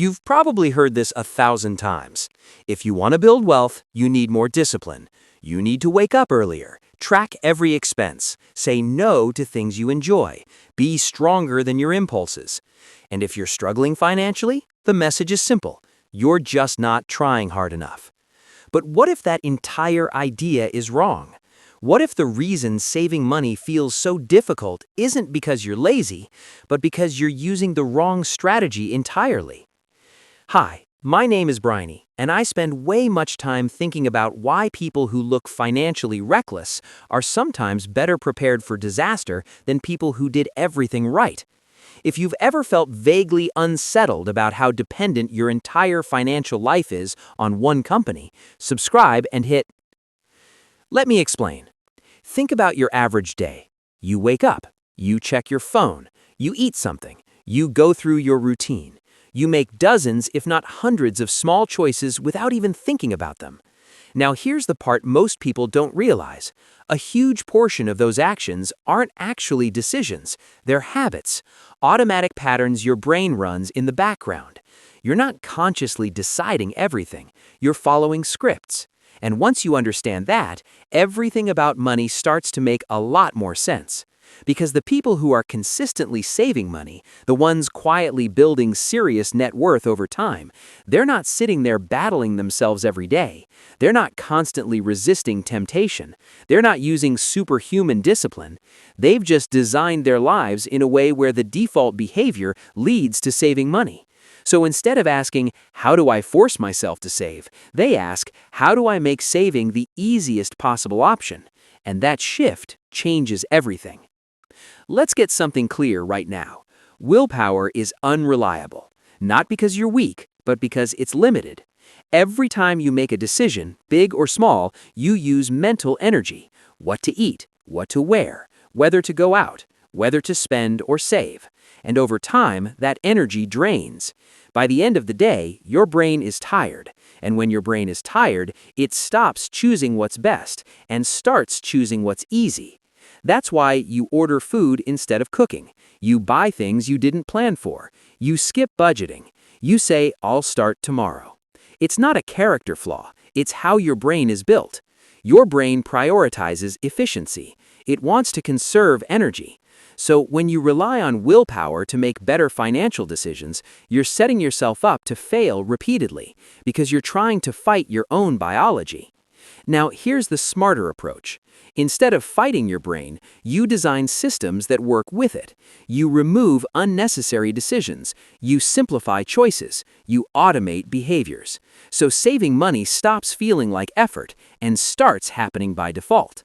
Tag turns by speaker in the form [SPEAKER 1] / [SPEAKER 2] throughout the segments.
[SPEAKER 1] You've probably heard this 1,000 times. If you want to build wealth, you need more discipline. You need to wake up earlier, track every expense, say no to things you enjoy, be stronger than your impulses. And if you're struggling financially, the message is simple. You're just not trying hard enough. But what if that entire idea is wrong? What if the reason saving money feels so difficult isn't because you're lazy, but because you're using the wrong strategy entirely? Hi, my name is Bryony, and I spend way much time thinking about why people who look financially reckless are sometimes better prepared for disaster than people who did everything right. If you've ever felt vaguely unsettled about how dependent your entire financial life is on one company, subscribe and hit. Let me explain. Think about your average day. You wake up, you check your phone, you eat something, you go through your routine. You make dozens, if not hundreds, of small choices without even thinking about them. Now here's the part most people don't realize. A huge portion of those actions aren't actually decisions, they're habits, automatic patterns your brain runs in the background. You're not consciously deciding everything, you're following scripts. And once you understand that, everything about money starts to make a lot more sense. Because the people who are consistently saving money, the ones quietly building serious net worth over time, they're not sitting there battling themselves every day. They're not constantly resisting temptation. They're not using superhuman discipline. They've just designed their lives in a way where the default behavior leads to saving money. So instead of asking, how do I force myself to save? They ask, how do I make saving the easiest possible option? And that shift changes everything. Let's get something clear right now. Willpower is unreliable, not because you're weak, but because it's limited. Every time you make a decision, big or small, you use mental energy. What to eat, what to wear, whether to go out, whether to spend or save. And over time, that energy drains. By the end of the day, your brain is tired. And when your brain is tired, it stops choosing what's best and starts choosing what's easy. That's why you order food instead of cooking. You buy things you didn't plan for. You skip budgeting. You say, I'll start tomorrow. It's not a character flaw. It's how your brain is built. Your brain prioritizes efficiency. It wants to conserve energy. So when you rely on willpower to make better financial decisions, you're setting yourself up to fail repeatedly because you're trying to fight your own biology. Now, here's the smarter approach. Instead of fighting your brain, you design systems that work with it. You remove unnecessary decisions. You simplify choices. You automate behaviors. So saving money stops feeling like effort and starts happening by default.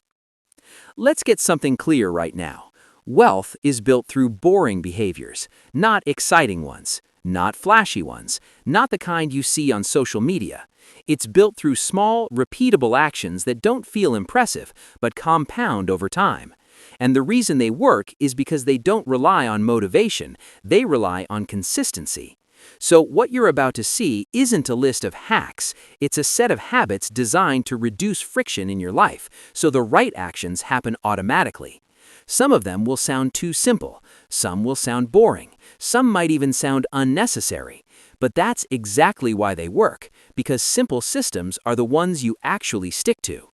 [SPEAKER 1] Let's get something clear right now. Wealth is built through boring behaviors, not exciting ones, not flashy ones, not the kind you see on social media. It's built through small, repeatable actions that don't feel impressive, but compound over time. And the reason they work is because they don't rely on motivation, they rely on consistency. So what you're about to see isn't a list of hacks, it's a set of habits designed to reduce friction in your life, so the right actions happen automatically. Some of them will sound too simple, some will sound boring, some might even sound unnecessary. But that's exactly why they work, because simple systems are the ones you actually stick to.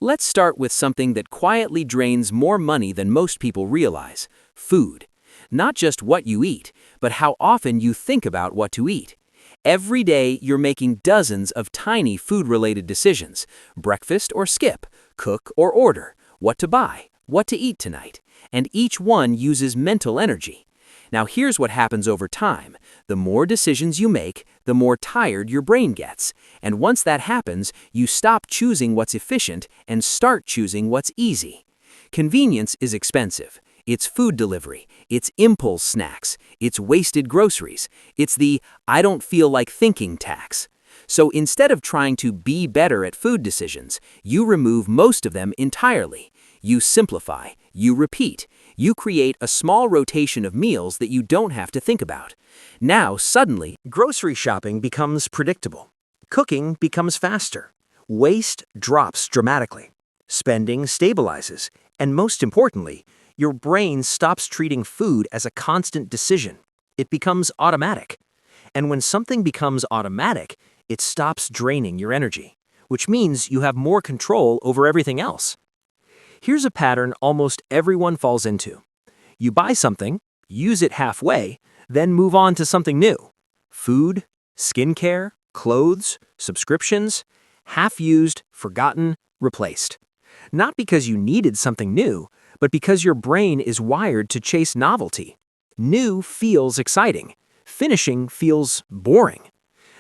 [SPEAKER 1] Let's start with something that quietly drains more money than most people realize: food. Not just what you eat, but how often you think about what to eat. Every day you're making dozens of tiny food-related decisions: breakfast or skip, cook or order, what to buy, what to eat tonight, and each one uses mental energy. Now here's what happens over time. The more decisions you make, the more tired your brain gets. And once that happens, you stop choosing what's efficient and start choosing what's easy. Convenience is expensive. It's food delivery, it's impulse snacks, it's wasted groceries, it's the "I don't feel like thinking" tax. So instead of trying to be better at food decisions, you remove most of them entirely. You simplify, you repeat, you create a small rotation of meals that you don't have to think about. Now, suddenly, grocery shopping becomes predictable. Cooking becomes faster. Waste drops dramatically. Spending stabilizes. And most importantly, your brain stops treating food as a constant decision. It becomes automatic. And when something becomes automatic, it stops draining your energy, which means you have more control over everything else. Here's a pattern almost everyone falls into. You buy something, use it halfway, then move on to something new. Food, skincare, clothes, subscriptions, half-used, forgotten, replaced. Not because you needed something new, but because your brain is wired to chase novelty. New feels exciting. Finishing feels boring.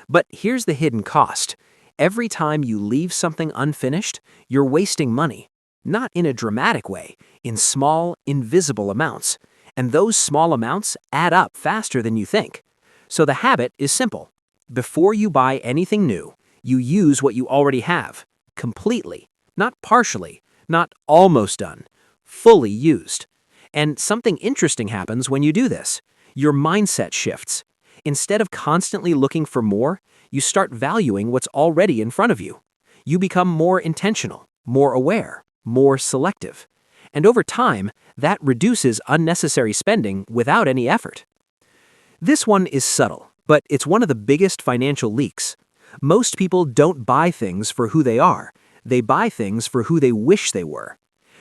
[SPEAKER 1] But here's the hidden cost. Every time you leave something unfinished, you're wasting money. Not in a dramatic way, in small, invisible amounts. And those small amounts add up faster than you think. So the habit is simple. Before you buy anything new, you use what you already have, completely, not partially, not almost done, fully used. And something interesting happens when you do this. Your mindset shifts. Instead of constantly looking for more, you start valuing what's already in front of you. You become more intentional, more aware, more selective. And over time, that reduces unnecessary spending without any effort. This one is subtle, but it's one of the biggest financial leaks. Most people don't buy things for who they are. They buy things for who they wish they were.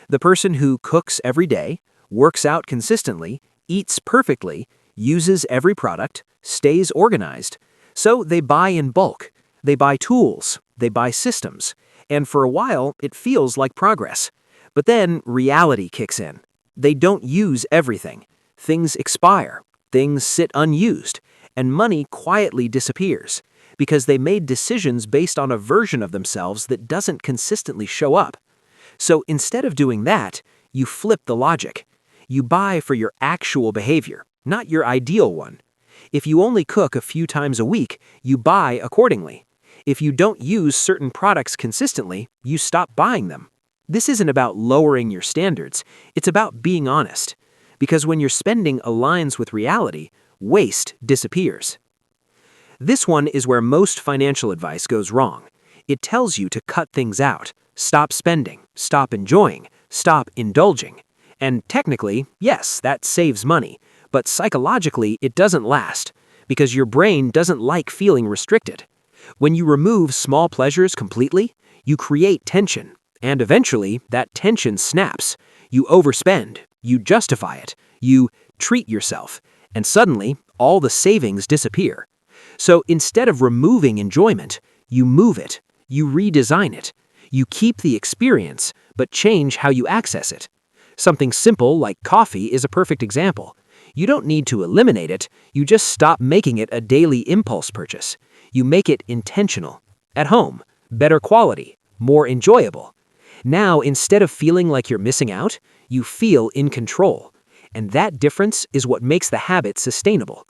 [SPEAKER 1] The person who cooks every day, works out consistently, eats perfectly, uses every product, stays organized. So they buy in bulk. They buy tools. They buy systems. And for a while, it feels like progress. But then reality kicks in. They don't use everything. Things expire. Things sit unused. And money quietly disappears because they made decisions based on a version of themselves that doesn't consistently show up. So instead of doing that, you flip the logic. You buy for your actual behavior, not your ideal one. If you only cook a few times a week, you buy accordingly. If you don't use certain products consistently, you stop buying them. This isn't about lowering your standards, it's about being honest. Because when your spending aligns with reality, waste disappears. This one is where most financial advice goes wrong. It tells you to cut things out, stop spending, stop enjoying, stop indulging. And technically, yes, that saves money, but psychologically it doesn't last, because your brain doesn't like feeling restricted. When you remove small pleasures completely, you create tension, and eventually that tension snaps. You overspend, you justify it, you treat yourself, and suddenly all the savings disappear. So instead of removing enjoyment, you move it, you redesign it. You keep the experience, but change how you access it. Something simple like coffee is a perfect example. You don't need to eliminate it, you just stop making it a daily impulse purchase. You make it intentional. At home, better quality, more enjoyable. Now, instead of feeling like you're missing out, you feel in control. And that difference is what makes the habit sustainable.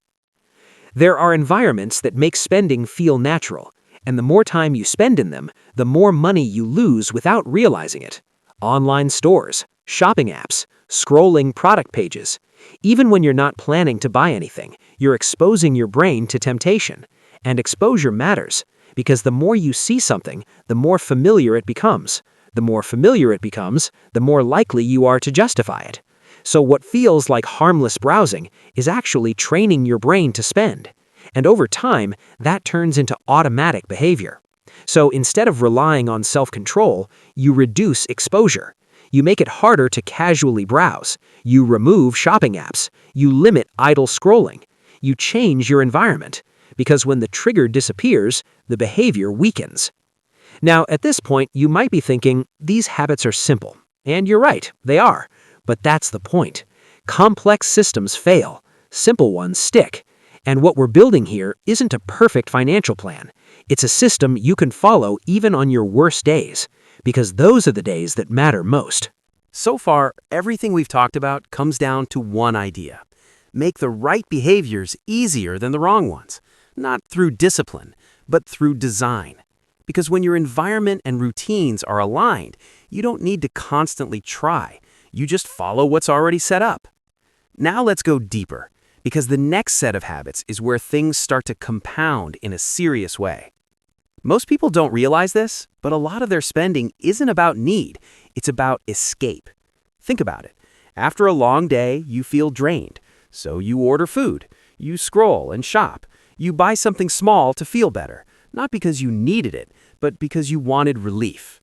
[SPEAKER 1] There are environments that make spending feel natural, and the more time you spend in them, the more money you lose without realizing it. Online stores, shopping apps, scrolling product pages. Even when you're not planning to buy anything, you're exposing your brain to temptation. And exposure matters, because the more you see something, the more familiar it becomes. The more familiar it becomes, the more likely you are to justify it. So what feels like harmless browsing is actually training your brain to spend. And over time, that turns into automatic behavior. So instead of relying on self-control, you reduce exposure. You make it harder to casually browse. You remove shopping apps. You limit idle scrolling. You change your environment. Because when the trigger disappears, the behavior weakens. Now, at this point, you might be thinking, these habits are simple. And you're right, they are. But that's the point. Complex systems fail. Simple ones stick. And what we're building here isn't a perfect financial plan. It's a system you can follow even on your worst days, because those are the days that matter most. So far, everything we've talked about comes down to one idea. Make the right behaviors easier than the wrong ones. Not through discipline, but through design. Because when your environment and routines are aligned, you don't need to constantly try. You just follow what's already set up. Now let's go deeper, because the next set of habits is where things start to compound in a serious way. Most people don't realize this, but a lot of their spending isn't about need, it's about escape. Think about it. After a long day, you feel drained, so you order food, you scroll and shop, You buy something small to feel better, not because you needed it, but because you wanted relief.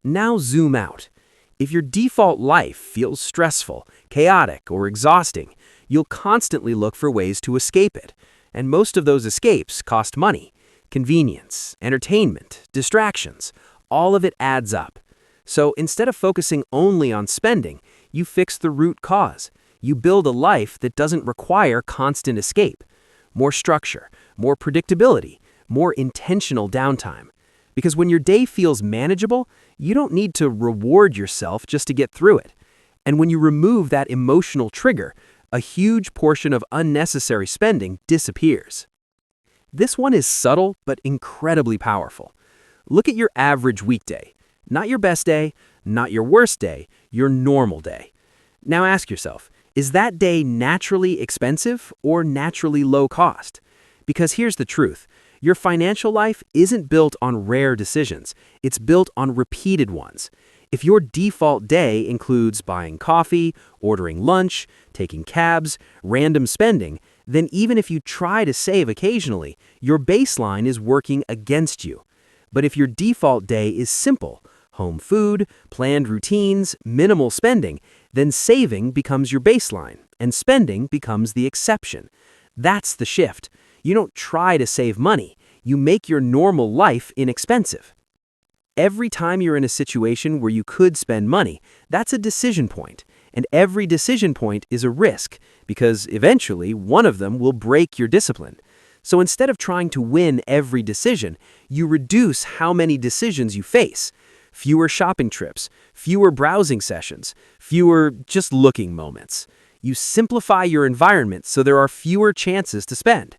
[SPEAKER 1] Now zoom out. If your default life feels stressful, chaotic, or exhausting, you'll constantly look for ways to escape it. And most of those escapes cost money. Convenience, entertainment, distractions, all of it adds up. So instead of focusing only on spending, you fix the root cause. You build a life that doesn't require constant escape. More structure, more predictability, more intentional downtime. Because when your day feels manageable, you don't need to reward yourself just to get through it. And when you remove that emotional trigger, a huge portion of unnecessary spending disappears. This one is subtle but incredibly powerful. Look at your average weekday. Not your best day, not your worst day, your normal day. Now ask yourself, is that day naturally expensive or naturally low cost? Because here's the truth. Your financial life isn't built on rare decisions. It's built on repeated ones. If your default day includes buying coffee, ordering lunch, taking cabs, random spending, then even if you try to save occasionally, your baseline is working against you. But if your default day is simple, home food, planned routines, minimal spending, then saving becomes your baseline and spending becomes the exception. That's the shift. You don't try to save money. You make your normal life inexpensive. Every time you're in a situation where you could spend money, that's a decision point. And every decision point is a risk, because eventually one of them will break your discipline. So instead of trying to win every decision, you reduce how many decisions you face. Fewer shopping trips, fewer browsing sessions, fewer just looking moments. You simplify your environment so there are fewer chances to spend.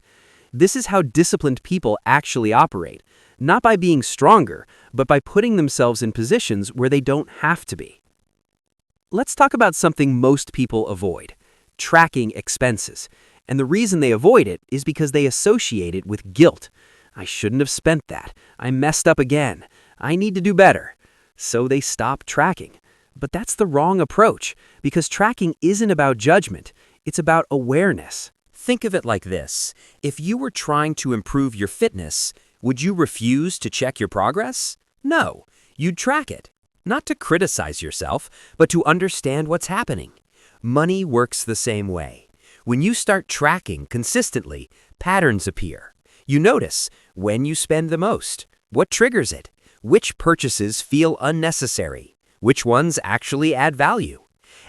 [SPEAKER 1] This is how disciplined people actually operate, not by being stronger, but by putting themselves in positions where they don't have to be. Let's talk about something most people avoid: tracking expenses. And the reason they avoid it is because they associate it with guilt. I shouldn't have spent that. I messed up again. I need to do better. So they stop tracking. But that's the wrong approach, because tracking isn't about judgment. It's about awareness. Think of it like this. If you were trying to improve your fitness, would you refuse to check your progress? No, you'd track it. Not to criticize yourself, but to understand what's happening. Money works the same way. When you start tracking consistently, patterns appear. You notice when you spend the most, what triggers it, which purchases feel unnecessary, which ones actually add value.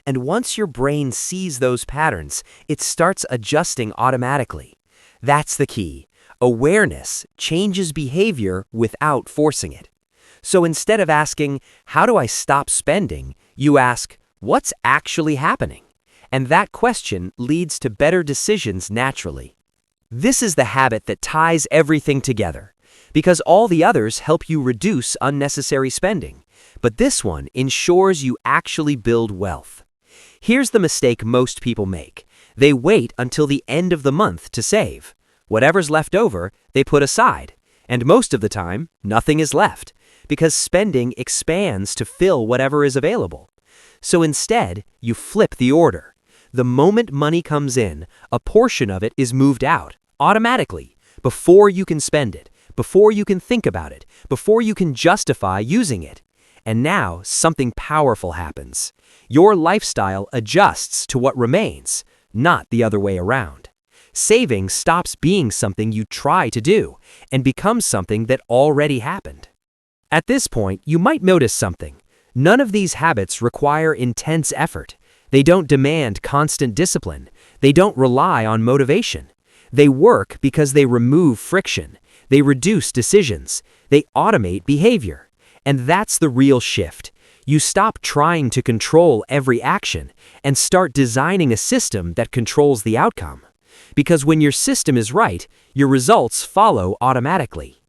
[SPEAKER 1] And once your brain sees those patterns, it starts adjusting automatically. That's the key. Awareness changes behavior without forcing it. So instead of asking, how do I stop spending, you ask, what's actually happening? And that question leads to better decisions naturally. This is the habit that ties everything together, because all the others help you reduce unnecessary spending. But this one ensures you actually build wealth. Here's the mistake most people make. They wait until the end of the month to save. Whatever's left over, they put aside. And most of the time, nothing is left, because spending expands to fill whatever is available. So instead, you flip the order. The moment money comes in, a portion of it is moved out, automatically, before you can spend it, before you can think about it, before you can justify using it. And now, something powerful happens. Your lifestyle adjusts to what remains, not the other way around. Saving stops being something you try to do and becomes something that already happened. At this point, you might notice something. None of these habits require intense effort. They don't demand constant discipline. They don't rely on motivation. They work because they remove friction. They reduce decisions. They automate behavior. And that's the real shift. You stop trying to control every action and start designing a system that controls the outcome. Because when your system is right, your results follow automatically.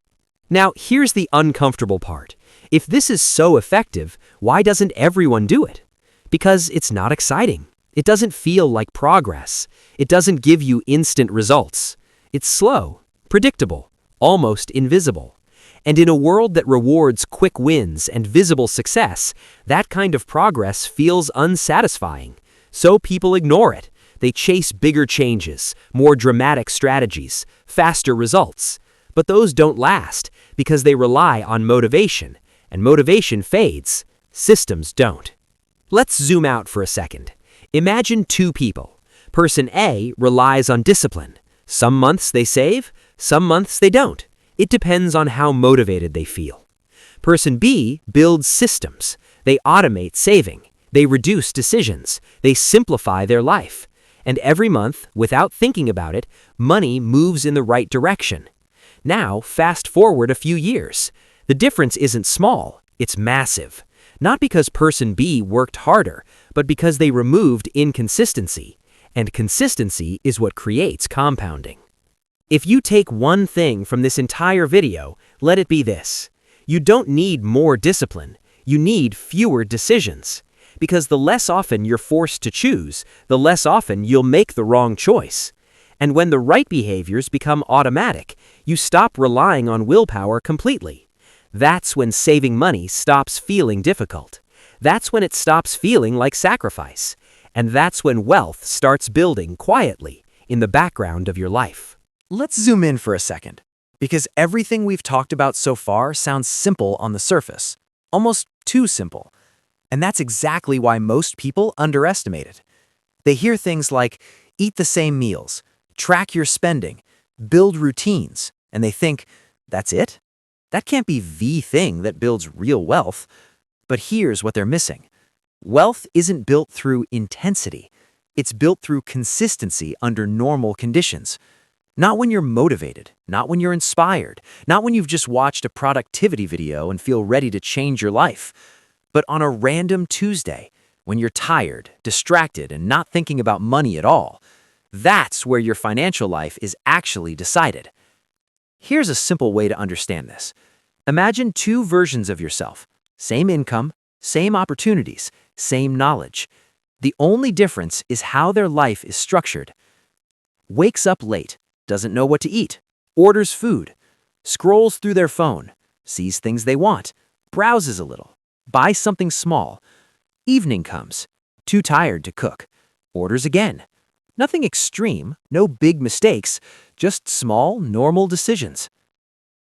[SPEAKER 1] Now, here's the uncomfortable part. If this is so effective, why doesn't everyone do it? Because it's not exciting. It doesn't feel like progress. It doesn't give you instant results. It's slow, predictable, almost invisible. And in a world that rewards quick wins and visible success, that kind of progress feels unsatisfying. So people ignore it. They chase bigger changes, more dramatic strategies, faster results. But those don't last because they rely on motivation, and motivation fades. Systems don't. Let's zoom out for a second. Imagine two people. Person A relies on discipline. Some months they save, some months they don't. It depends on how motivated they feel. Person B builds systems. They automate saving. They reduce decisions. They simplify their life. And every month, without thinking about it, money moves in the right direction. Now, fast forward a few years. The difference isn't small, it's massive. Not because person B worked harder, but because they removed inconsistency. And consistency is what creates compounding. If you take one thing from this entire video, let it be this. You don't need more discipline. You need fewer decisions. Because the less often you're forced to choose, the less often you'll make the wrong choice. And when the right behaviors become automatic, you stop relying on willpower completely. That's when saving money stops feeling difficult. That's when it stops feeling like sacrifice. And that's when wealth starts building quietly in the background of your life.
[SPEAKER 2] Let's zoom in for a second, because everything we've talked about so far sounds simple on the surface, almost too simple. And that's exactly why most people underestimate it. They hear things like, eat the same meals, track your spending, build routines, and they think, that's it? That can't be the thing that builds real wealth. But here's what they're missing. Wealth isn't built through intensity. It's built through consistency under normal conditions. Not when you're motivated, not when you're inspired, not when you've just watched a productivity video and feel ready to change your life, but on a random Tuesday, when you're tired, distracted, and not thinking about money at all. That's where your financial life is actually decided. Here's a simple way to understand this. Imagine two versions of yourself. Same income, same opportunities, same knowledge. The only difference is how their life is structured. Wakes up late, doesn't know what to eat, orders food, scrolls through their phone, sees things they want, browses a little, buys something small. Evening comes, too tired to cook, orders again. Nothing extreme, no big mistakes, just small, normal decisions.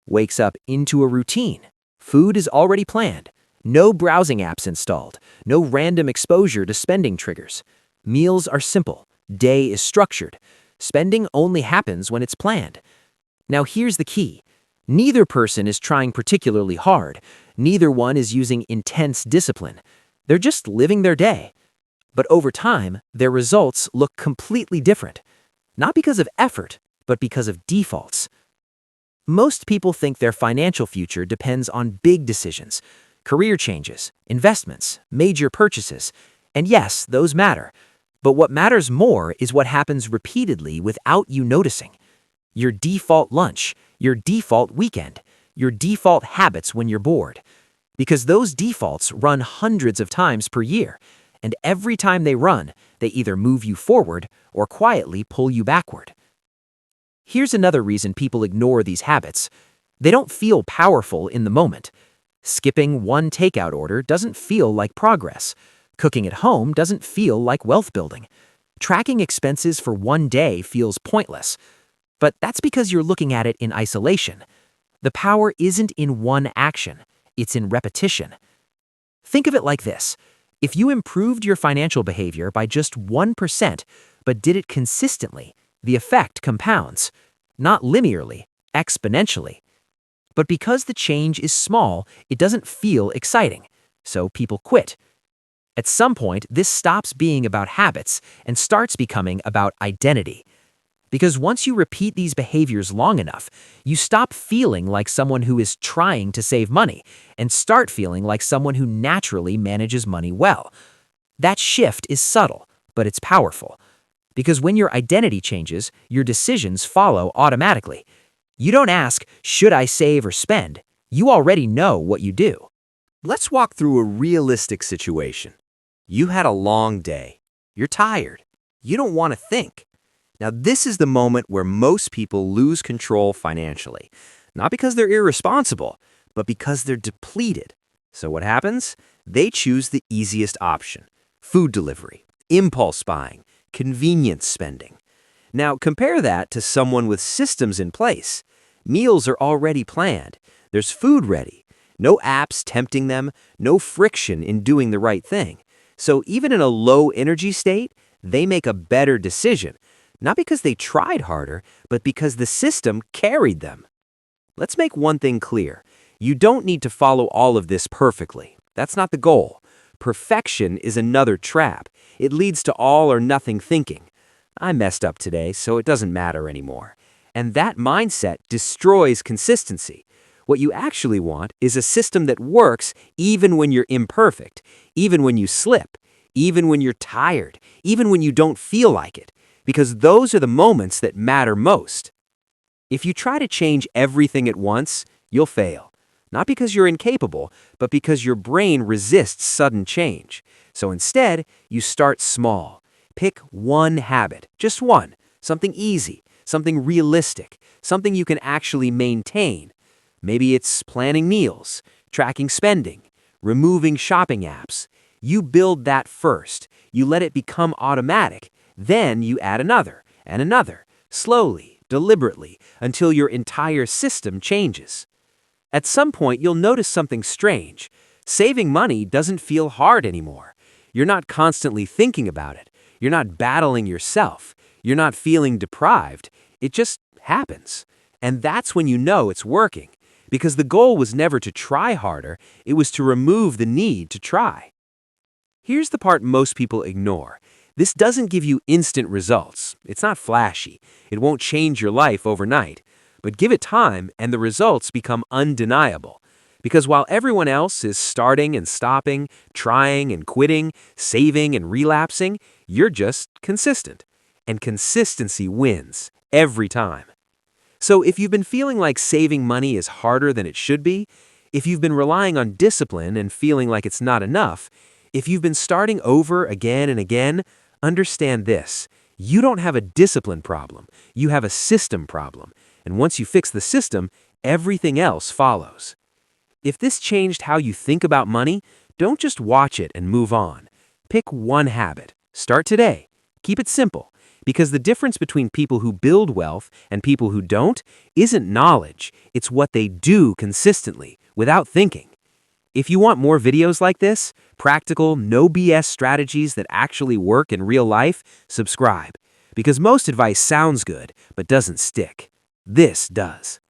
[SPEAKER 2] Wakes up into a routine. Food is already planned. No browsing apps installed. No random exposure to spending triggers. Meals are simple. Day is structured. Spending only happens when it's planned. Now here's the key. Neither person is trying particularly hard. Neither one is using intense discipline. They're just living their day. But over time, their results look completely different. Not because of effort, but because of defaults. Most people think their financial future depends on big decisions, career changes, investments, major purchases. And yes, those matter. But what matters more is what happens repeatedly without you noticing. Your default lunch, your default weekend, your default habits when you're bored. Because those defaults run hundreds of times per year. And every time they run, they either move you forward or quietly pull you backward. Here's another reason people ignore these habits. They don't feel powerful in the moment. Skipping one takeout order doesn't feel like progress. Cooking at home doesn't feel like wealth building. Tracking expenses for one day feels pointless. But that's because you're looking at it in isolation. The power isn't in one action, it's in repetition. Think of it like this. If you improved your financial behavior by just 1%, but did it consistently, the effect compounds. Not linearly, exponentially. But because the change is small, it doesn't feel exciting, so people quit. At some point, this stops being about habits and starts becoming about identity. Because once you repeat these behaviors long enough, you stop feeling like someone who is trying to save money and start feeling like someone who naturally manages money well. That shift is subtle, but it's powerful. Because when your identity changes, your decisions follow automatically. You don't ask, should I save or spend? You already know what you do.
[SPEAKER 1] Let's walk through a realistic situation. You had a long day. You're tired. You don't want to think. Now, this is the moment where most people lose control financially. Not because they're irresponsible, but because they're depleted. So what happens? They choose the easiest option. Food delivery, impulse buying, convenience spending. Now, compare that to someone with systems in place. Meals are already planned. There's food ready. No apps tempting them, no friction in doing the right thing. So even in a low energy state, they make a better decision, not because they tried harder, but because the system carried them. Let's make one thing clear. You don't need to follow all of this perfectly. That's not the goal. Perfection is another trap. It leads to all or nothing thinking. I messed up today, so it doesn't matter anymore. And that mindset destroys consistency. What you actually want is a system that works even when you're imperfect, even when you slip, even when you're tired, even when you don't feel like it, because those are the moments that matter most. If you try to change everything at once, you'll fail. Not because you're incapable, but because your brain resists sudden change. So instead, you start small. Pick one habit, just one, something easy, something realistic, something you can actually maintain. Maybe it's planning meals, tracking spending, removing shopping apps. You build that first. You let it become automatic. Then you add another and another, slowly, deliberately, until your entire system changes. At some point, you'll notice something strange. Saving money doesn't feel hard anymore. You're not constantly thinking about it. You're not battling yourself. You're not feeling deprived. It just happens. And that's when you know it's working. Because the goal was never to try harder, it was to remove the need to try. Here's the part most people ignore. This doesn't give you instant results. It's not flashy. It won't change your life overnight. But give it time and the results become undeniable. Because while everyone else is starting and stopping, trying and quitting, saving and relapsing, you're just consistent. And consistency wins every time. So if you've been feeling like saving money is harder than it should be, if you've been relying on discipline and feeling like it's not enough, if you've been starting over again and again, understand this. You don't have a discipline problem. You have a system problem. And once you fix the system, everything else follows. If this changed how you think about money, don't just watch it and move on. Pick one habit. Start today. Keep it simple. Because the difference between people who build wealth and people who don't isn't knowledge. It's what they do consistently, without thinking. If you want more videos like this, practical, no BS strategies that actually work in real life, subscribe. Because most advice sounds good, but doesn't stick. This does.